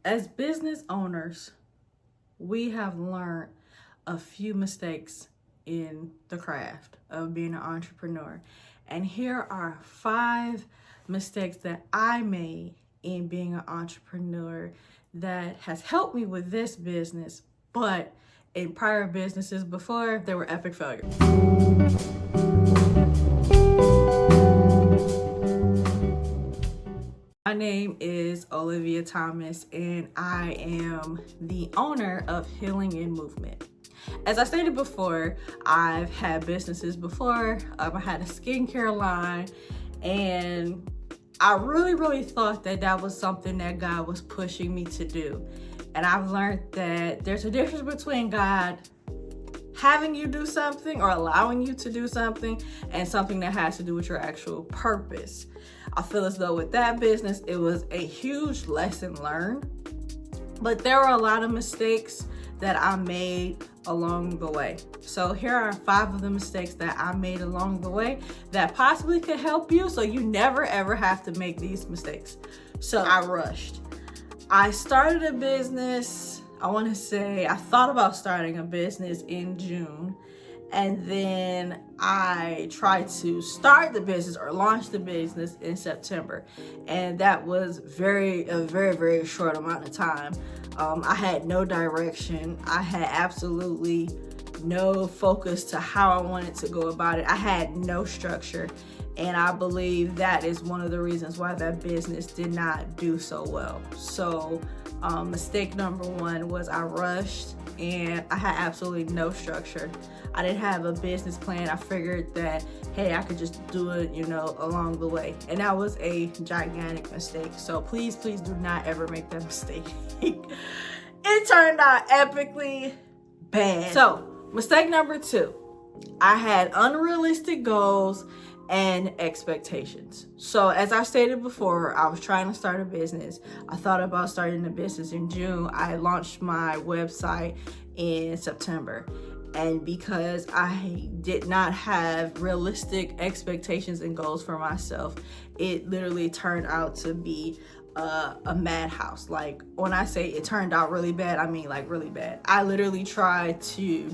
As business owners, we have learned a few mistakes in the craft of being an entrepreneur. And here are 5 mistakes that I made in being an entrepreneur that has helped me with this business, but in prior businesses before, they were epic failures. My name is Olivia Thomas, and I am the owner of Healing in Movement. As I stated before, I've had businesses before. I had a skincare line, and I really thought that that was something that God was pushing me to do. And I've learned that there's a difference between God having you do something or allowing you to do something and something that has to do with your actual purpose. I feel as though with that business, it was a huge lesson learned, but there were a lot of mistakes that I made along the way. So here are 5 of the mistakes that I made along the way that possibly could help you so you never ever have to make these mistakes. So I rushed. I started a business, I thought about starting a business in June, and then I tried to start the business or launch the business in September. And that was a very short amount of time. I had no direction. I had absolutely no focus to how I wanted to go about it. I had no structure. And I believe that is one of the reasons why that business did not do so well. So mistake number 1 was I rushed and I had absolutely no structure. I didn't have a business plan. I figured that, hey, I could just do it, along the way. And that was a gigantic mistake. So please do not ever make that mistake. It turned out epically bad. So mistake number 2, I had unrealistic goals and expectations. So as I stated before, I was trying to start a business. I thought about starting a business in June. I launched my website in September. And because I did not have realistic expectations and goals for myself, it literally turned out to be a madhouse. Like, when I say it turned out really bad, I mean like really bad. I literally tried to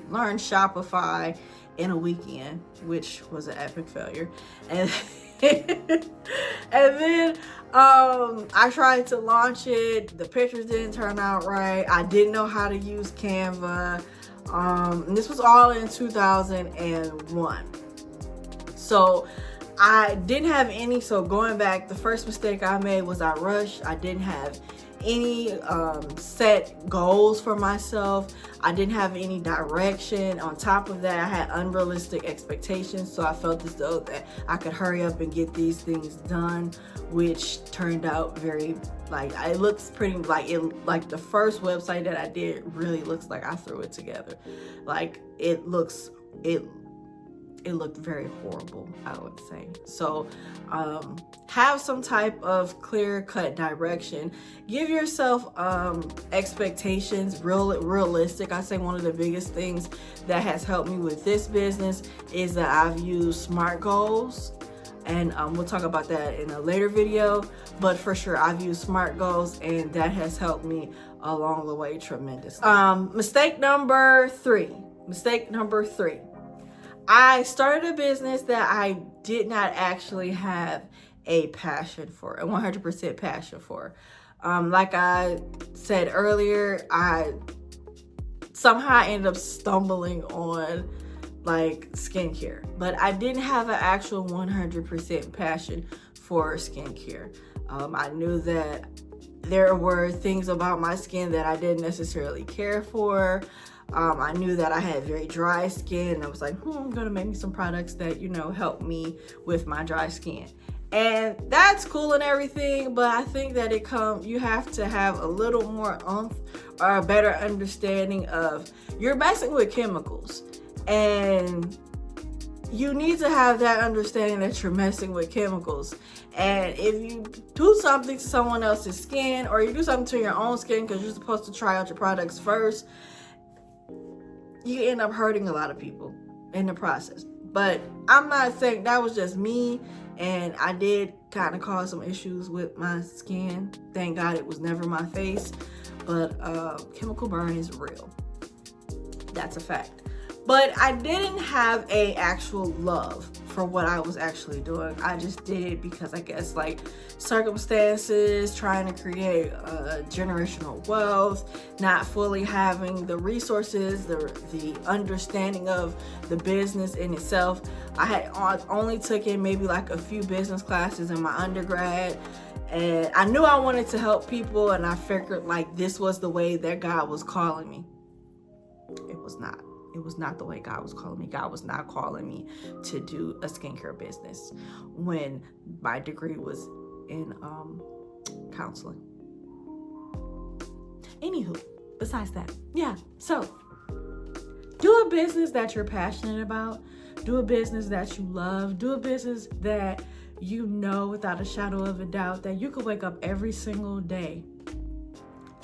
learn Shopify in a weekend, which was an epic failure. And then I tried to launch it. The pictures didn't turn out right. I didn't know how to use Canva. And this was all in 2001. So I didn't have any. So going back, the first mistake I made was I rushed. I didn't have any set goals for myself. I didn't have any direction. On top of that, I had unrealistic expectations. So I felt as though that I could hurry up and get these things done, which turned out it looks pretty like the first website that I did really looks like I threw it together. Like it looked very horrible, I would say. So have some type of clear-cut direction. Give yourself expectations, realistic. I say one of the biggest things that has helped me with this business is that I've used SMART goals. And we'll talk about that in a later video. But for sure, I've used SMART goals, and that has helped me along the way tremendously. Mistake number three. I started a business that I did not actually have a 100% passion for. Like I said earlier, I somehow ended up stumbling on skincare, but I didn't have an actual 100% passion for skincare. I knew that there were things about my skin that I didn't necessarily care for. I knew that I had very dry skin, and I was like, I'm gonna make me some products that, help me with my dry skin. And that's cool and everything, but I think that you have to have a little more oomph or a better understanding of you're messing with chemicals. And you need to have that understanding that you're messing with chemicals. And if you do something to someone else's skin, or you do something to your own skin because you're supposed to try out your products first, you end up hurting a lot of people in the process. But I'm not saying that was just me, and I did kind of caused some issues with my skin. Thank God it was never my face, but chemical burn is real. That's a fact. But I didn't have a actual love for what I was actually doing. I just did it because I guess like circumstances, trying to create generational wealth, not fully having the resources, the understanding of the business in itself. I had only took in maybe like a few business classes in my undergrad, and I knew I wanted to help people, and I figured like this was the way that God was calling me. It was not. It was not the way God was calling me. God was not calling me to do a skincare business when my degree was in counseling. Anywho, besides that, yeah. So do a business that you're passionate about. Do a business that you love. Do a business that you know without a shadow of a doubt that you could wake up every single day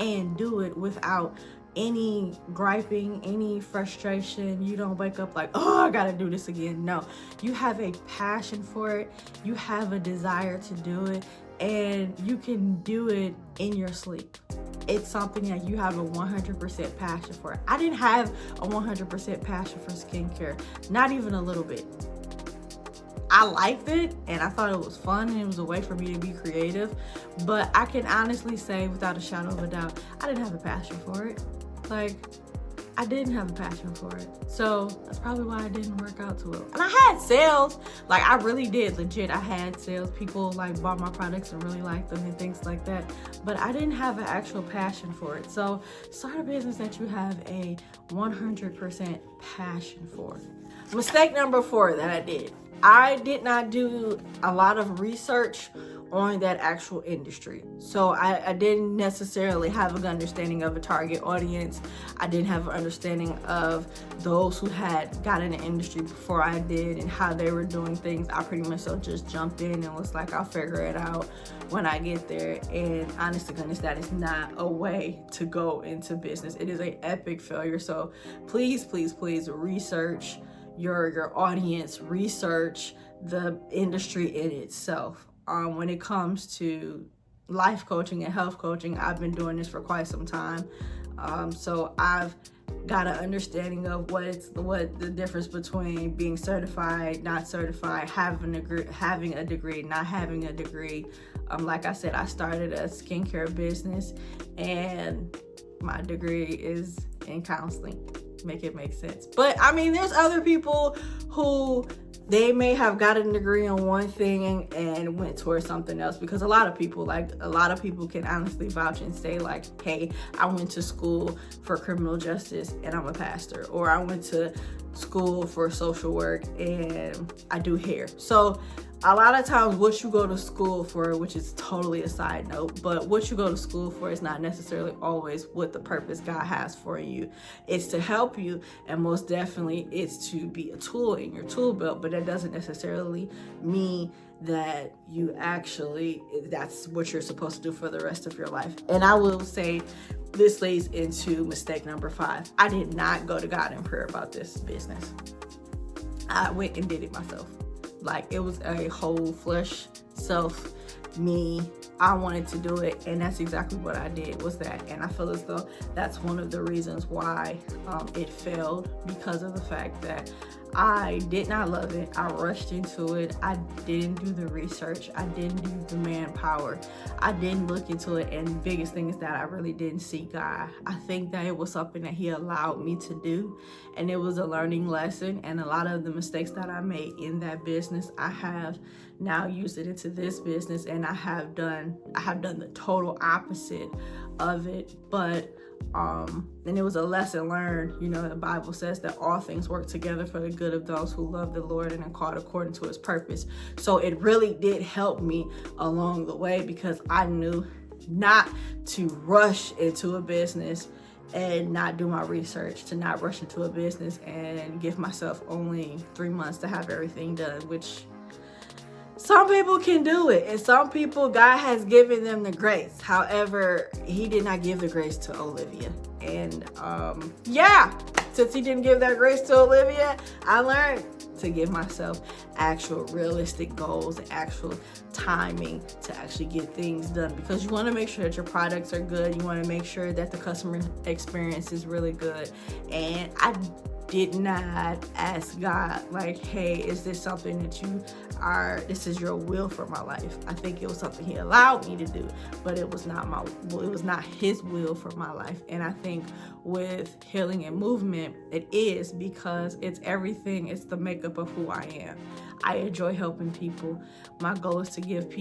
and do it without any griping, any frustration. You don't wake up like, oh, I gotta do this again. No, you have a passion for it. You have a desire to do it, and you can do it in your sleep. It's something that you have a 100% passion for. I didn't have a 100% passion for skincare, not even a little bit. I liked it and I thought it was fun and it was a way for me to be creative, but I can honestly say without a shadow of a doubt, I didn't have a passion for it. Like, I didn't have a passion for it. So that's probably why it didn't work out too well. And I had sales, like I really did, legit. I had sales. People like bought my products and really liked them and things like that. But I didn't have an actual passion for it. So start a business that you have a 100% passion for. Mistake number 4 that I did not do a lot of research on that actual industry. So I didn't necessarily have an understanding of a target audience. I didn't have an understanding of those who had got in the industry before I did and how they were doing things. I pretty much just jumped in and was like, I'll figure it out when I get there. And honest to goodness, that is not a way to go into business. It is an epic failure. So please, please, please research your audience, research the industry in itself. When it comes to life coaching and health coaching, I've been doing this for quite some time. So I've got an understanding of what the difference between being certified, not certified, having a degree, not having a degree. Like I said, I started a skincare business and my degree is in counseling. Make it make sense. But I mean, there's other people who they may have gotten a degree on one thing and went towards something else, because a lot of people can honestly vouch and say like, hey, I went to school for criminal justice and I'm a pastor, or I went to school for social work and I do hair. So a lot of times what you go to school for, which is totally a side note, but what you go to school for is not necessarily always what the purpose God has for you. It's to help you, and most definitely it's to be a tool in your tool belt, but that doesn't necessarily mean that that's what you're supposed to do for the rest of your life. And I will say, this leads into mistake number 5. I did not go to God in prayer about this business. I went and did it myself. Like, it was a whole flesh self me. I wanted to do it, and that's exactly what I did, was that. And I feel as though that's one of the reasons why it failed, because of the fact that I did not love it. I rushed into it. I didn't do the research. I didn't do the manpower. I didn't look into it. And the biggest thing is that I really didn't seek God. I think that it was something that He allowed me to do, and it was a learning lesson. And a lot of the mistakes that I made in that business, I have now used it into this business, and I have done the total opposite of it. But and it was a lesson learned. You know, the Bible says that all things work together for the good of those who love the Lord and are called according to His purpose. So it really did help me along the way, because I knew not to rush into a business and not do my research, to not rush into a business and give myself only 3 months to have everything done, which some people can do it, and some people, God has given them the grace. However, He did not give the grace to Olivia. And yeah, since he didn't give that grace to Olivia, I learned to give myself actual realistic goals and actual timing to actually get things done, because you want to make sure that your products are good. You want to make sure that the customer experience is really good. And I did not ask God, like, hey, is this something that this is your will for my life? I think it was something he allowed me to do, but it was not his will for my life. And I think with Healing and Movement, it is, because it's everything. It's the makeup of who I am. I enjoy helping people. My goal is to give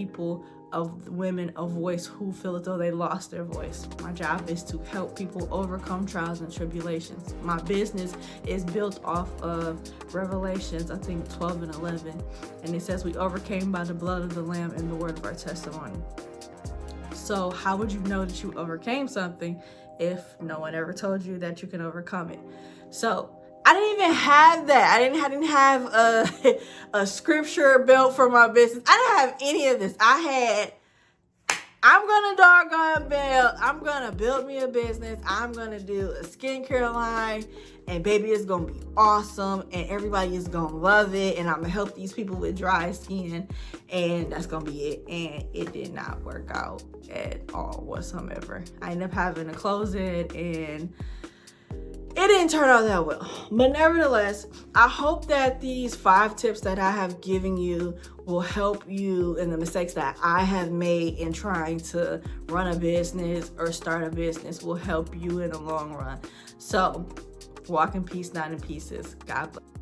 women a voice who feel as though they lost their voice. My job is to help people overcome trials and tribulations. My business is built off of Revelations, I think 12 and 11. And it says we overcame by the blood of the Lamb and the word of our testimony. So how would you know that you overcame something if no one ever told you that you can overcome it? So I didn't even have that. I didn't have a scripture built for my business. I didn't have any of this. I'm gonna build me a business. I'm gonna do a skincare line, and baby, it's gonna be awesome, and everybody is gonna love it, and I'm gonna help these people with dry skin, and that's gonna be it. And it did not work out at all whatsoever. I ended up having to close it, and it didn't turn out that well. But nevertheless, I hope that these 5 tips that I have given you will help you in the mistakes that I have made in trying to run a business or start a business, will help you in the long run. So walk in peace, not in pieces. God bless.